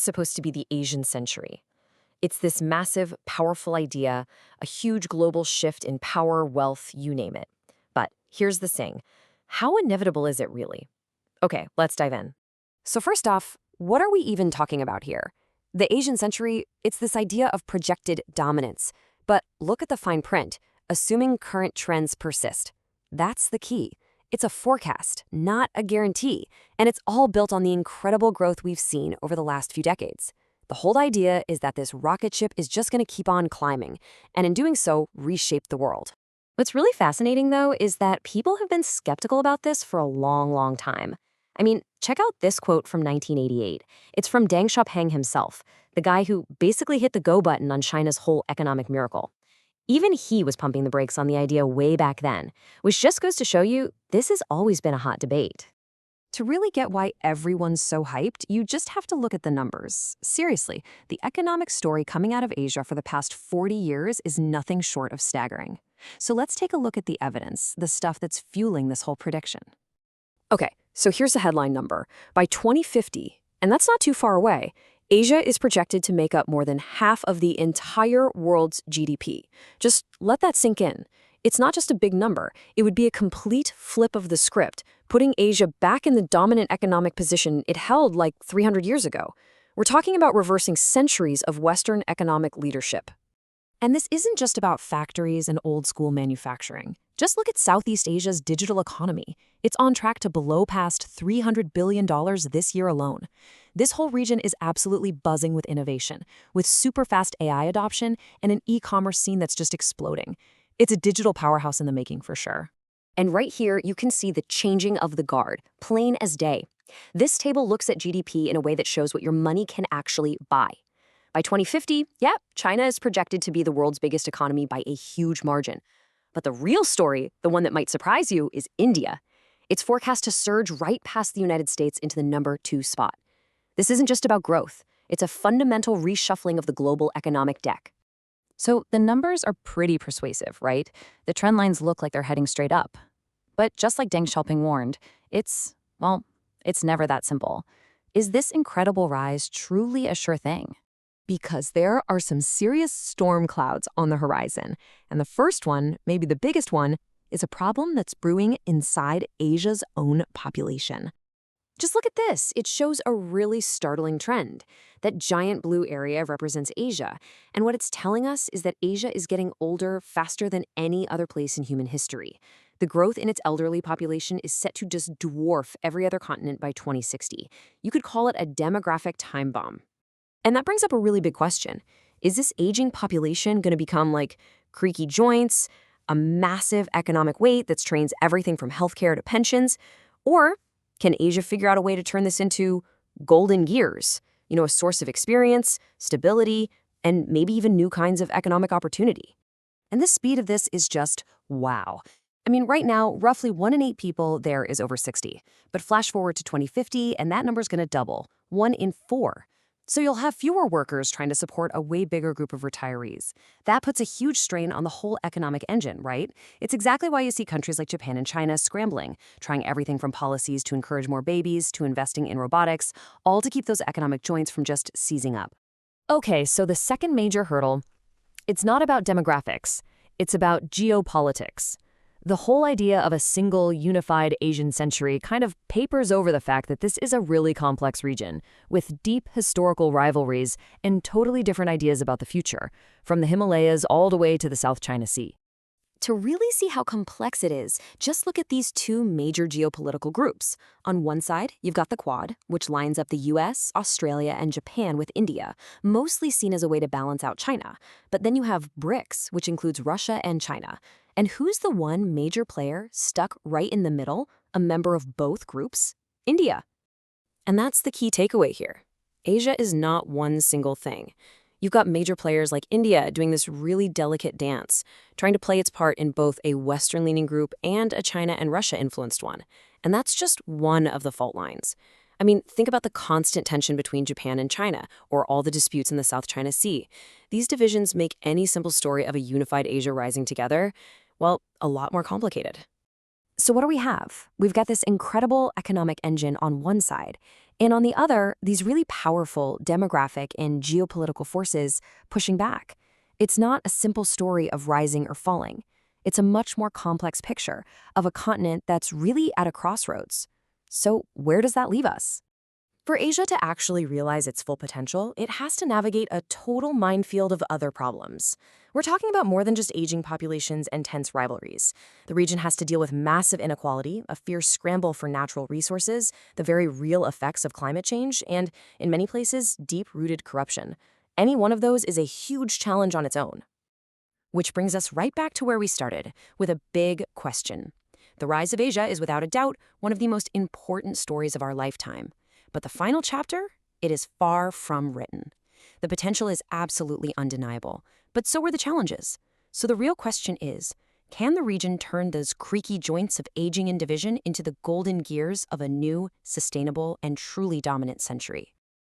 supposed to be the Asian century. It's this massive, powerful idea, a huge global shift in power, wealth, you name it. But here's the thing. How inevitable is it really? Okay, let's dive in. So first off, what are we even talking about here? The Asian century, it's this idea of projected dominance. But look at the fine print, assuming current trends persist. That's the key. It's a forecast, not a guarantee, and it's all built on the incredible growth we've seen over the last few decades. The whole idea is that this rocket ship is just going to keep on climbing, and in doing so, reshape the world. What's really fascinating, though, is that people have been skeptical about this for a long, long time. I mean, check out this quote from 1988. It's from Deng Xiaoping himself, the guy who basically hit the go button on China's whole economic miracle. Even he was pumping the brakes on the idea way back then, which just goes to show you this has always been a hot debate. To really get why everyone's so hyped, you just have to look at the numbers. Seriously, the economic story coming out of Asia for the past 40 years is nothing short of staggering. So let's take a look at the evidence, the stuff that's fueling this whole prediction. Okay, so here's the headline number. By 2050, and that's not too far away, Asia is projected to make up more than half of the entire world's GDP. Just let that sink in. It's not just a big number. It would be a complete flip of the script, putting Asia back in the dominant economic position it held like 300 years ago. We're talking about reversing centuries of Western economic leadership. And this isn't just about factories and old-school manufacturing. Just look at Southeast Asia's digital economy. It's on track to blow past $300 billion this year alone. This whole region is absolutely buzzing with innovation, with super-fast AI adoption and an e-commerce scene that's just exploding. It's a digital powerhouse in the making for sure. And right here, you can see the changing of the guard, plain as day. This table looks at GDP in a way that shows what your money can actually buy. By 2050, China is projected to be the world's biggest economy by a huge margin. But the real story, the one that might surprise you, is India. It's forecast to surge right past the United States into the number 2 spot. This isn't just about growth. It's a fundamental reshuffling of the global economic deck. So the numbers are pretty persuasive, right? The trend lines look like they're heading straight up. But just like Deng Xiaoping warned, it's never that simple. Is this incredible rise truly a sure thing? Because there are some serious storm clouds on the horizon. And the first one, maybe the biggest one, is a problem that's brewing inside Asia's own population. Just look at this. It shows a really startling trend. That giant blue area represents Asia. And what it's telling us is that Asia is getting older faster than any other place in human history. The growth in its elderly population is set to just dwarf every other continent by 2060. You could call it a demographic time bomb. And that brings up a really big question. Is this aging population going to become like creaky joints, a massive economic weight that strains everything from healthcare to pensions? Or can Asia figure out a way to turn this into golden years, a source of experience, stability, and maybe even new kinds of economic opportunity? And the speed of this is just wow. I mean, right now, roughly 1 in 8 people there is over 60. But flash forward to 2050, and that number's going to double, 1 in 4. So you'll have fewer workers trying to support a way bigger group of retirees. That puts a huge strain on the whole economic engine, right? It's exactly why you see countries like Japan and China scrambling, trying everything from policies to encourage more babies to investing in robotics, all to keep those economic joints from just seizing up. Okay, so the second major hurdle, it's not about demographics. It's about geopolitics. The whole idea of a single, unified Asian century kind of papers over the fact that this is a really complex region, with deep historical rivalries and totally different ideas about the future, from the Himalayas all the way to the South China Sea. To really see how complex it is, just look at these 2 major geopolitical groups. On one side, you've got the Quad, which lines up the US, Australia, and Japan with India, mostly seen as a way to balance out China. But then you have BRICS, which includes Russia and China. And who's the one major player stuck right in the middle, a member of both groups? India. And that's the key takeaway here. Asia is not one single thing. You've got major players like India doing this really delicate dance, trying to play its part in both a Western-leaning group and a China and Russia-influenced one. And that's just one of the fault lines. I mean, think about the constant tension between Japan and China, or all the disputes in the South China Sea. These divisions make any simple story of a unified Asia rising together, well, a lot more complicated. So what do we have? We've got this incredible economic engine on one side, and on the other, these really powerful demographic and geopolitical forces pushing back. It's not a simple story of rising or falling. It's a much more complex picture of a continent that's really at a crossroads. So where does that leave us? For Asia to actually realize its full potential, it has to navigate a total minefield of other problems. We're talking about more than just aging populations and tense rivalries. The region has to deal with massive inequality, a fierce scramble for natural resources, the very real effects of climate change, and, in many places, deep-rooted corruption. Any one of those is a huge challenge on its own. Which brings us right back to where we started, with a big question. The rise of Asia is without a doubt one of the most important stories of our lifetime. But the final chapter? It is far from written. The potential is absolutely undeniable, but so are the challenges. So the real question is, can the region turn those creaky joints of aging and division into the golden gears of a new, sustainable, and truly dominant century?